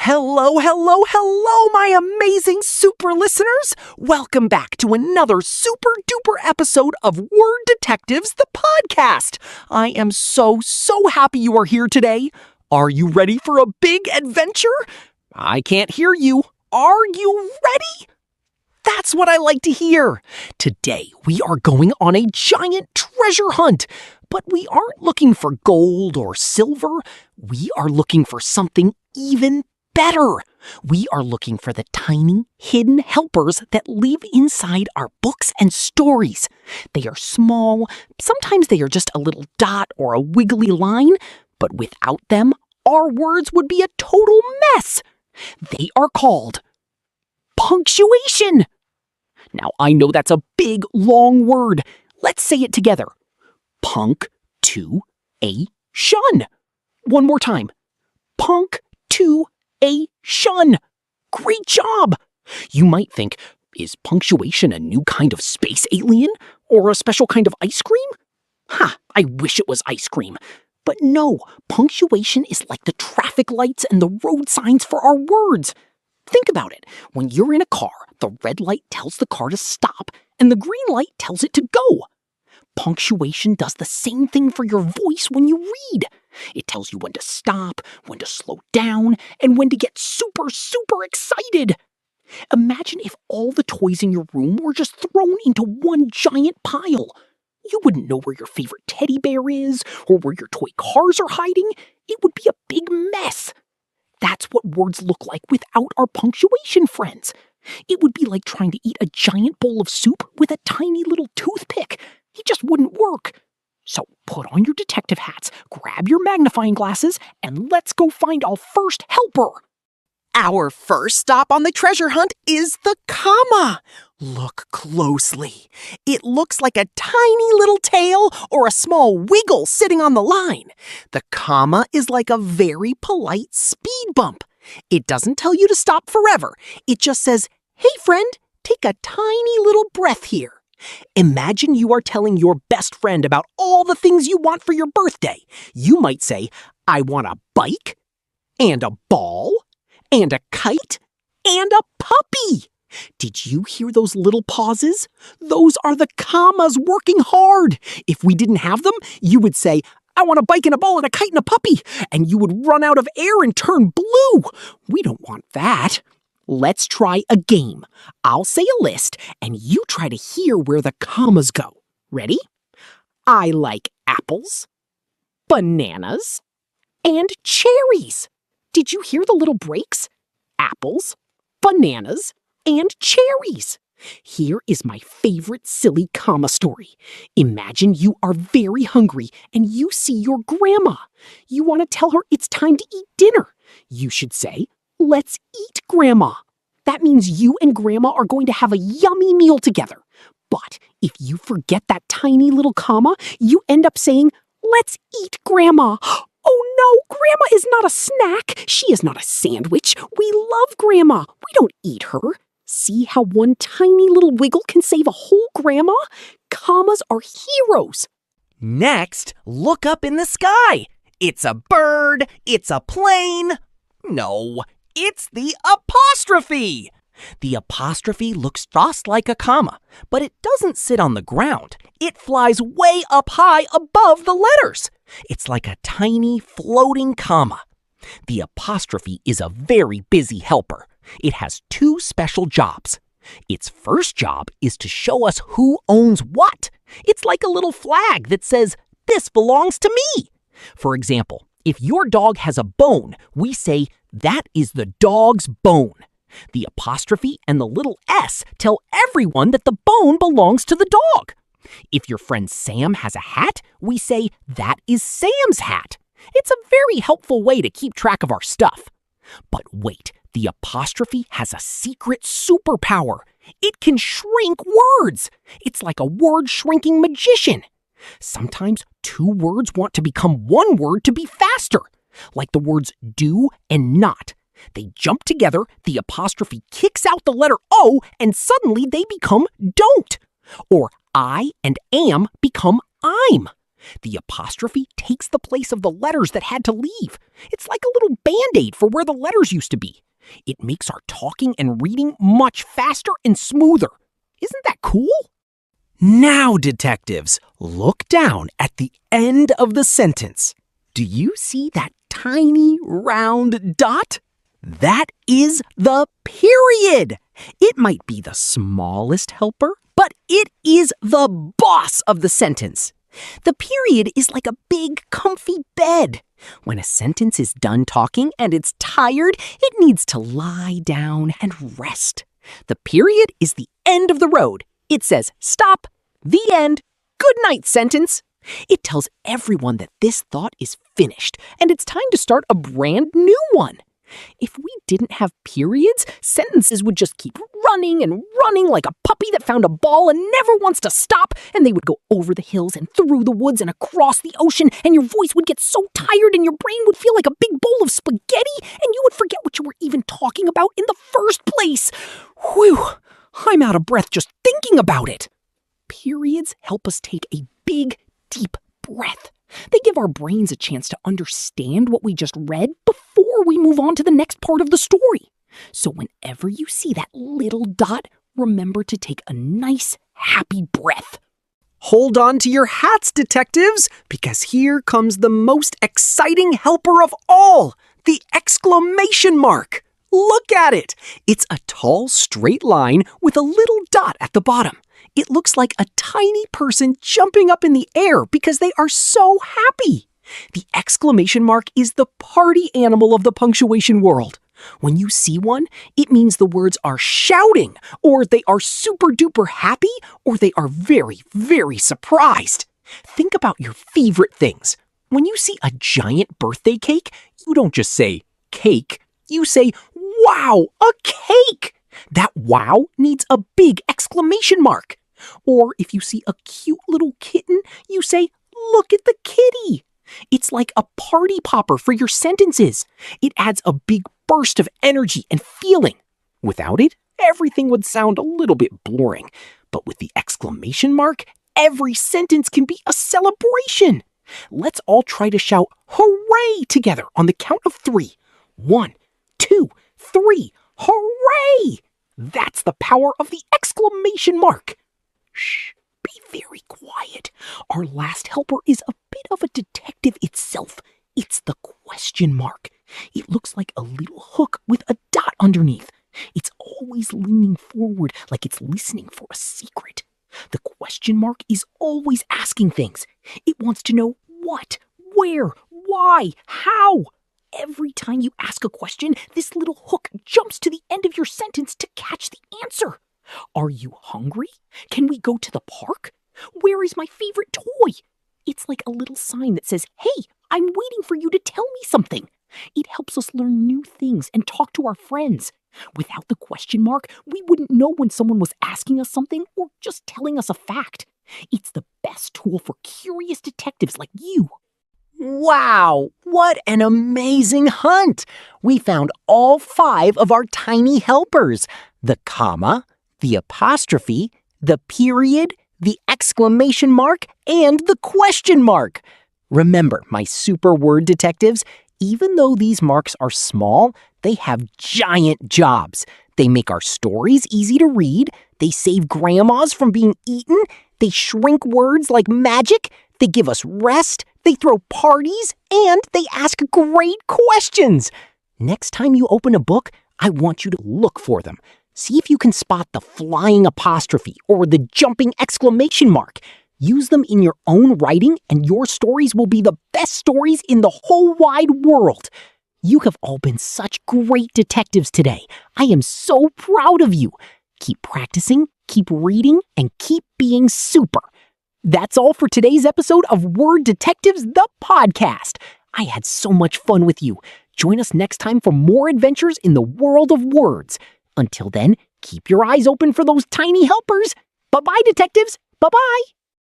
Hello, hello, hello, my amazing super listeners! Welcome back to another super duper episode of Word Detectives, the podcast. I am so happy you are here today. Are you ready for a big adventure? I can't hear you. Are you ready? That's what I like to hear. Today, we are going on a giant treasure hunt. But we aren't looking for gold or silver. We are looking for something even better. We are looking for the tiny, hidden helpers that live inside our books and stories. They are small. Sometimes they are just a little dot or a wiggly line. But without them, our words would be a total mess. They are called punctuation. Now, I know that's a big, long word. Let's say it together. Punctuation. One more time. Punctuation. Great job! You might think, is punctuation a new kind of space alien? Or a special kind of ice cream? I wish it was ice cream. But no, punctuation is like the traffic lights and the road signs for our words. Think about it. When you're in a car, the red light tells the car to stop, and the green light tells it to go. Punctuation does the same thing for your voice when you read. It tells you when to stop, when to slow down, and when to get super excited. Imagine if all the toys in your room were just thrown into one giant pile. You wouldn't know where your favorite teddy bear is, or where your toy cars are hiding. It would be a big mess. That's what words look like without our punctuation friends. It would be like trying to eat a giant bowl of soup with a tiny little toothpick. It just wouldn't work. So put on your detective hats, grab your magnifying glasses, and let's go find our first helper. Our first stop on the treasure hunt is the comma. Look closely. It looks like a tiny little tail or a small wiggle sitting on the line. The comma is like a very polite speed bump. It doesn't tell you to stop forever. It just says, hey friend, take a tiny little breath here. Imagine you are telling your best friend about all the things you want for your birthday. You might say, I want a bike, and a ball, and a kite, and a puppy. Did you hear those little pauses? Those are the commas working hard. If we didn't have them, you would say, I want a bike and a ball and a kite and a puppy, and you would run out of air and turn blue. We don't want that. Let's try a game. I'll say a list, and you try to hear where the commas go. Ready? I like apples, bananas, and cherries. Did you hear the little breaks? Apples, bananas, and cherries. Here is my favorite silly comma story. Imagine you are very hungry and you see your grandma. You want to tell her it's time to eat dinner. You should say, let's eat, Grandma. That means you and Grandma are going to have a yummy meal together. But if you forget that tiny little comma, you end up saying, let's eat, Grandma. Oh no, Grandma is not a snack. She is not a sandwich. We love Grandma. We don't eat her. See how one tiny little wiggle can save a whole grandma? Commas are heroes. Next, look up in the sky. It's a bird. It's a plane. No, it's the apostrophe. The apostrophe looks just like a comma, but it doesn't sit on the ground. It flies way up high above the letters. It's like a tiny floating comma. The apostrophe is a very busy helper. It has two special jobs. Its first job is to show us who owns what. It's like a little flag that says, this belongs to me. For example, if your dog has a bone, we say, that is the dog's bone. The apostrophe and the little s tell everyone that the bone belongs to the dog. If your friend Sam has a hat, we say, that is Sam's hat. It's a very helpful way to keep track of our stuff. But wait, the apostrophe has a secret superpower. It can shrink words. It's like a word-shrinking magician. Sometimes two words want to become one word to be faster, like the words do and not. They jump together, the apostrophe kicks out the letter O, and suddenly they become don't. Or I and am become I'm. The apostrophe takes the place of the letters that had to leave. It's like a little Band-Aid for where the letters used to be. It makes our talking and reading much faster and smoother. Isn't that cool? Now, detectives, look down at the end of the sentence. Do you see that tiny round dot? That is the period. It might be the smallest helper, but it is the boss of the sentence. The period is like a big, comfy bed. When a sentence is done talking and it's tired, it needs to lie down and rest. The period is the end of the road. It says, stop, the end, good night sentence. It tells everyone that this thought is finished and it's time to start a brand new one. If we didn't have periods, sentences would just keep running and running like a puppy that found a ball and never wants to stop, and they would go over the hills and through the woods and across the ocean, and your voice would get so tired and your brain would feel like a big bowl of spaghetti, and you would forget what you were even talking about in the first place. Whew, I'm out of breath just thinking about it. Periods help us take a big, deep breath. They give our brains a chance to understand what we just read before we move on to the next part of the story. So whenever you see that little dot, remember to take a nice, happy breath. Hold on to your hats, detectives, because here comes the most exciting helper of all, the exclamation mark. Look at it. It's a tall, straight line with a little dot at the bottom. It looks like a tiny person jumping up in the air because they are so happy. The exclamation mark is the party animal of the punctuation world. When you see one, it means the words are shouting, or they are super duper happy, or they are very, very surprised. Think about your favorite things. When you see a giant birthday cake, you don't just say cake, you say, wow, a cake! That wow needs a big exclamation mark. Or if you see a cute little kitten, you say, look at the kitty. It's like a party popper for your sentences. It adds a big burst of energy and feeling. Without it, everything would sound a little bit boring. But with the exclamation mark, every sentence can be a celebration. Let's all try to shout hooray together on the count of 3. 1, 2, 3, hooray! That's the power of the exclamation mark. Shh, be very quiet. Our last helper is a bit of a detective itself. It's the question mark. It looks like a little hook with a dot underneath. It's always leaning forward like it's listening for a secret. The question mark is always asking things. It wants to know what, where, why, how. Every time you ask a question, this little hook jumps to the end of your sentence to catch the answer. Are you hungry? Can we go to the park? Where is my favorite toy? It's like a little sign that says, hey, I'm waiting for you to tell me something. It helps us learn new things and talk to our friends. Without the question mark, we wouldn't know when someone was asking us something or just telling us a fact. It's the best tool for curious detectives like you. Wow, what an amazing hunt! We found all 5 of our tiny helpers. The comma, the apostrophe, the period, the exclamation mark, and the question mark. Remember, my super word detectives, even though these marks are small, they have giant jobs. They make our stories easy to read, they save grandmas from being eaten, they shrink words like magic, they give us rest, they throw parties, and they ask great questions. Next time you open a book, I want you to look for them. See if you can spot the flying apostrophe or the jumping exclamation mark. Use them in your own writing, and your stories will be the best stories in the whole wide world. You have all been such great detectives today. I am so proud of you. Keep practicing, keep reading, and keep being super. That's all for today's episode of Word Detectives, the podcast. I had so much fun with you. Join us next time for more adventures in the world of words. Until then, keep your eyes open for those tiny helpers. Bye-bye, detectives. Bye-bye.